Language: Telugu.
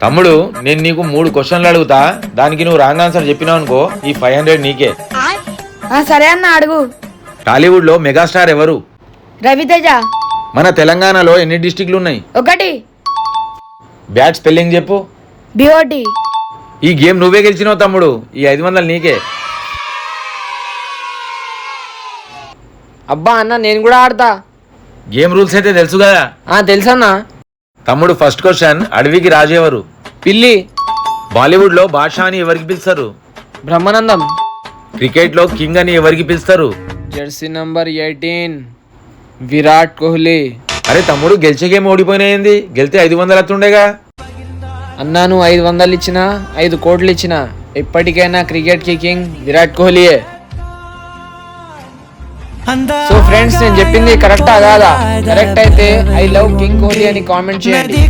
తమ్ముడు నేను నీకు 3 క్వశ్చన్లు అడుగుతా, దానికి నువ్వు రాంగ్ ఆన్సర్ చెప్పినావు అనుకో ఈ 500 నీకే. సరే అన్న అడుగు. టాలీవుడ్ లో మెగాస్టార్ ఎవరు? రవితేజ. మన తెలంగాణలో ఎన్ని డిస్ట్రిక్ట్లు ఉన్నాయి? 1. బ్యాట్ స్పెల్లింగ్ చెప్పు. BOT. ఈ గేమ్ నువ్వే గెలిచినావు తమ్ముడు, ఈ 500 నీకే. అబ్బా అన్న నేను కూడా ఆడతా. గేమ్ రూల్స్ అయితే తెలుసు కదా? తెలుసన్నా. తమ్ముడు ఫస్ట్ క్వశ్చన్, అడవికి రాజు ఎవరు? పిల్లి. బాలీవుడ్ లో బాద్షా అని ఎవరికి పిలుస్తారు? బ్రహ్మానందం. క్రికెట్ లో కింగ్ అని ఎవరికి పిలుస్తారు? Jersey number 18 Virat Kohli. అరే తమ్ముడు గెలిచే గేమ్ ఓడిపోయినాయింది, గెలితే 500 వస్తుండేగా. అన్నా నువ్వు 500 ఇచ్చినా 5 కోట్లు ఇచ్చినా ఎప్పటికైనా క్రికెట్ కి కింగ్ విరాట్ కోహ్లీయే. సో ఫ్రెండ్స్ నేను చెప్పింది కరెక్టా కాదా? కరెక్ట్ అయితే ఐ లవ్ కింగ్ కోహ్లీ అని కామెంట్ చేయండి.